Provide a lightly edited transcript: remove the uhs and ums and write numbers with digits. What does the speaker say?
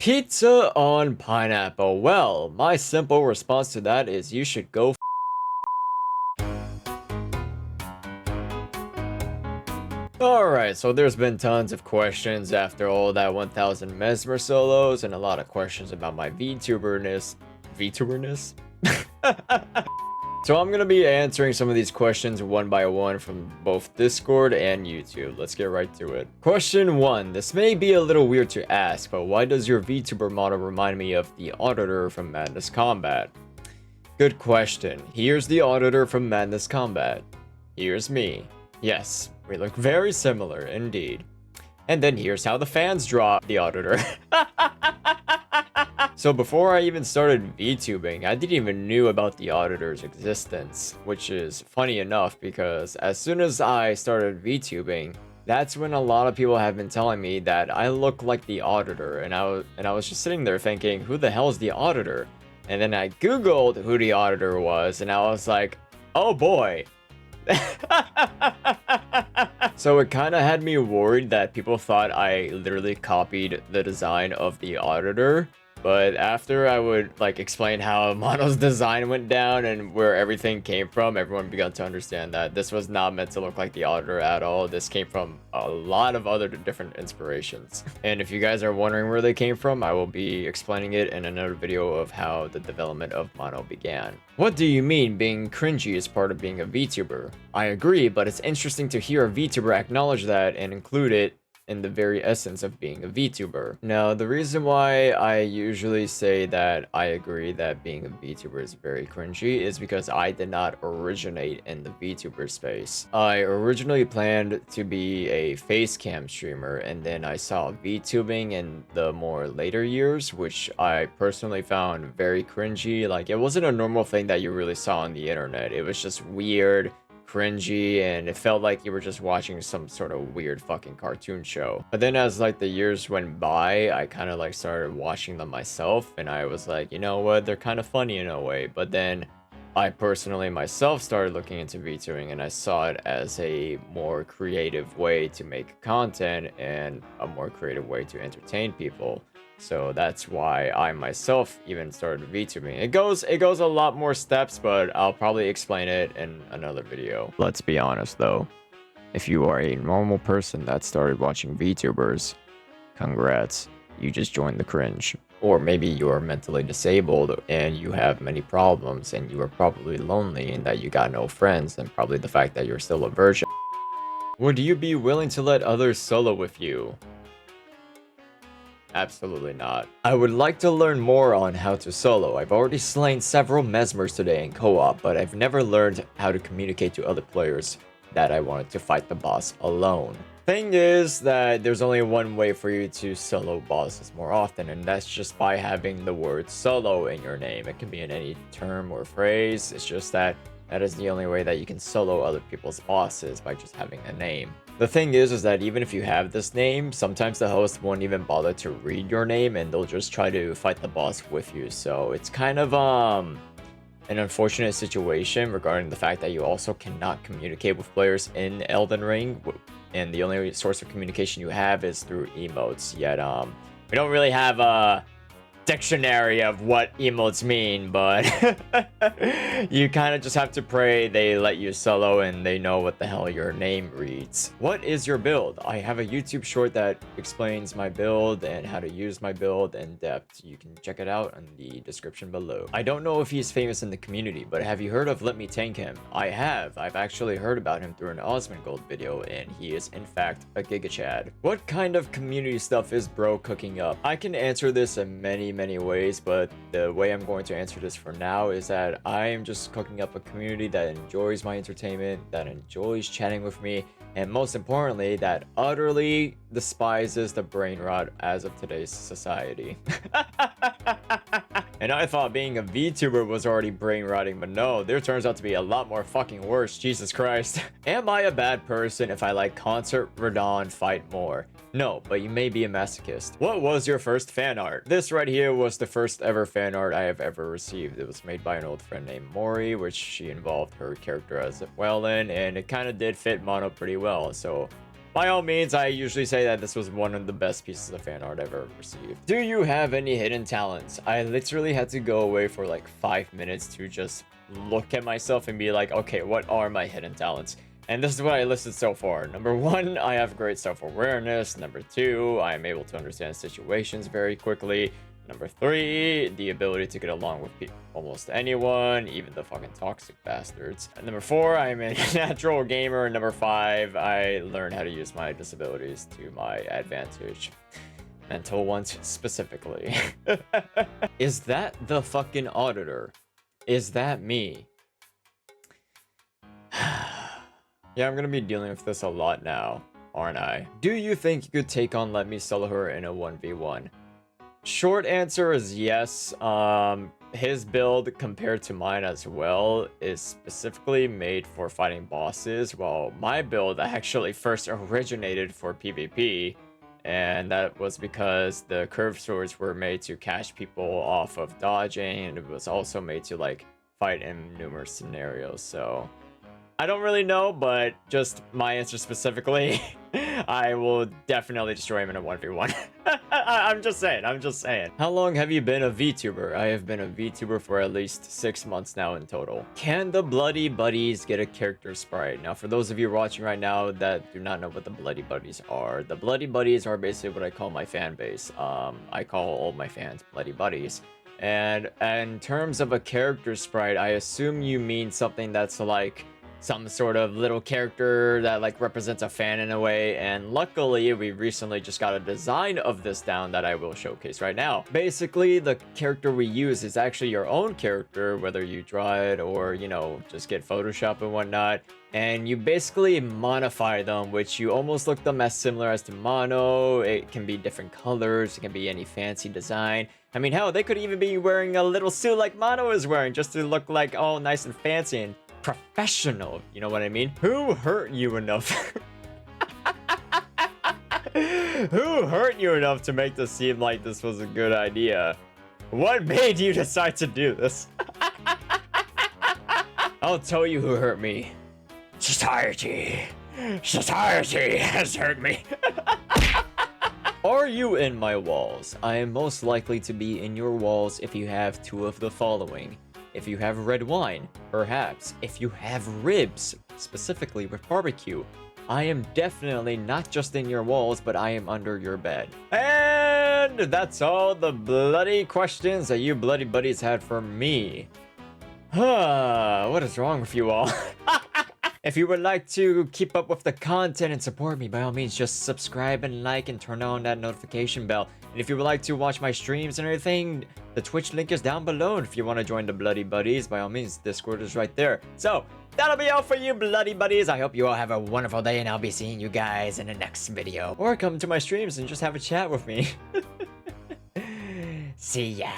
Pizza on pineapple. Well, my simple response to that is you should go. Alright, so there's been tons of questions after all that 1000 Mesmer solos and a lot of questions about my VTuberness. VTuberness? So I'm gonna be answering some of these questions one by one from both Discord and YouTube. Let's get right to it. Question 1. This may be a little weird to ask, but why does your VTuber model remind me of the Auditor from Madness Combat? Good question. Here's the Auditor from Madness Combat. Here's me. Yes, we look very similar indeed. And then here's how the fans draw the Auditor. So before I even started VTubing, I didn't even knew about the Auditor's existence, which is funny enough because as soon as I started VTubing, that's when a lot of people have been telling me that I look like the Auditor, and I was just sitting there thinking, who the hell is the Auditor? And then I googled who the Auditor was, and I was like, oh boy. So it kind of had me worried that people thought I literally copied the design of the Auditor. But after I would explain how Mono's design went down and where everything came from, everyone began to understand that this was not meant to look like the Auditor at all. This came from a lot of other different inspirations. And if you guys are wondering where they came from, I will be explaining it in another video of how the development of Mono began. What do you mean being cringy is part of being a VTuber? I agree, but it's interesting to hear a VTuber acknowledge that and include it in the very essence of being a VTuber. Now, the reason why I usually say that I agree that being a VTuber is very cringy is because I did not originate in the VTuber space. I originally planned to be a facecam streamer, and then I saw VTubing in the more later years, which I personally found very cringy. Like, it wasn't a normal thing that you really saw on the internet. It was just weird, cringy, and it felt like you were just watching some sort of weird fucking cartoon show. But then as the years went by, I kind of started watching them myself, and I was like, you know what, they're kind of funny in a way. But then I personally myself started looking into VTubing, and I saw it as a more creative way to make content and a more creative way to entertain people. So that's why I myself even started VTubing. It goes a lot more steps, but I'll probably explain it in another video. Let's be honest though. If you are a normal person that started watching VTubers, congrats, you just joined the cringe. Or maybe you are mentally disabled and you have many problems and you are probably lonely and that you got no friends, and probably the fact that you're still a virgin. Would you be willing to let others solo with you? Absolutely not. I would like to learn more on how to solo. I've already slain several Mesmers today in co-op, but I've never learned how to communicate to other players that I wanted to fight the boss alone. Thing is that there's only one way for you to solo bosses more often, and that's just by having the word solo in your name. It can be in any term or phrase. It's just that is the only way that you can solo other people's bosses, by just having a name. The thing is that even if you have this name, sometimes the host won't even bother to read your name and they'll just try to fight the boss with you. So it's kind of an unfortunate situation regarding the fact that you also cannot communicate with players in Elden Ring, and the only source of communication you have is through emotes. Yet we don't really have a dictionary of what emotes mean, but you kind of just have to pray they let you solo and they know what the hell your name reads. What is your build? I have a YouTube short that explains my build and how to use my build in depth. You can check it out in the description below. I don't know if he's famous in the community, but have you heard of Let Me Tank Him? I have. I've actually heard about him through an Osmongold video, and he is in fact a Giga Chad. What kind of community stuff is bro cooking up? I can answer this in many ways, but the way I'm going to answer this for now is that I am just cooking up a community that enjoys my entertainment, that enjoys chatting with me, and most importantly, that utterly despises the brain rot as of today's society. And I thought being a VTuber was already brain rotting, but no, there turns out to be a lot more fucking worse. Jesus Christ. Am I a bad person if I like Concert Radon Fight More? No, but you may be a masochist. What was your first fan art? This right here was the first ever fan art I have ever received. It was made by an old friend named Mori, which she involved her character as well in, and it kind of did fit Mono pretty well. So By all means, I usually say that this was one of the best pieces of fan art I've ever received. Do you have any hidden talents? I literally had to go away for like 5 minutes to just look at myself and be like, okay, what are my hidden talents? And this is what I listed so far. Number 1, I have great self-awareness. Number 2, I am able to understand situations very quickly. Number 3, the ability to get along with almost anyone, even the fucking toxic bastards. And number 4, I'm a natural gamer. And number 5, I learned how to use my disabilities to my advantage. Mental ones specifically. Is that the fucking Auditor? Is that me? Yeah, I'm gonna be dealing with this a lot now, aren't I? Do you think you could take on Let Me Solo Her in a 1v1? Short answer is yes. His build compared to mine as well is specifically made for fighting bosses, while my build actually first originated for PvP, and that was because the curved swords were made to catch people off of dodging, and it was also made to like fight in numerous scenarios. So I don't really know, but just my answer specifically, I will definitely destroy him in a 1v1. I'm just saying. How long have you been a VTuber? I have been a VTuber for at least 6 months now in total. Can the Bloody Buddies get a character sprite? Now, for those of you watching right now that do not know what the Bloody Buddies are, the Bloody Buddies are basically what I call my fan base. I call all my fans Bloody Buddies. And in terms of a character sprite, I assume you mean something that's like some sort of little character that like represents a fan in a way, and luckily we recently just got a design of this down that I will showcase right now. Basically, the character we use is actually your own character, whether you draw it or, you know, just get Photoshop and whatnot, and you basically modify them, which you almost look them as similar as to Mono. It can be different colors, it can be any fancy design. I mean, hell, they could even be wearing a little suit like Mono is wearing just to look like all nice and fancy and professional, you know what I mean? Who hurt you enough? Who hurt you enough to make this seem like this was a good idea? What made you decide to do this? I'll tell you who hurt me. Society. Society has hurt me. Are you in my walls? I am most likely to be in your walls if you have 2 of the following. If you have red wine, perhaps. If you have ribs, specifically with barbecue, I am definitely not just in your walls, but I am under your bed. And that's all the bloody questions that you bloody buddies had for me. What is wrong with you all? If you would like to keep up with the content and support me, by all means, just subscribe and like and turn on that notification bell. And if you would like to watch my streams and everything, the Twitch link is down below. And if you want to join the Bloody Buddies, by all means, Discord is right there. So, that'll be all for you, Bloody Buddies. I hope you all have a wonderful day, and I'll be seeing you guys in the next video. Or come to my streams and just have a chat with me. See ya.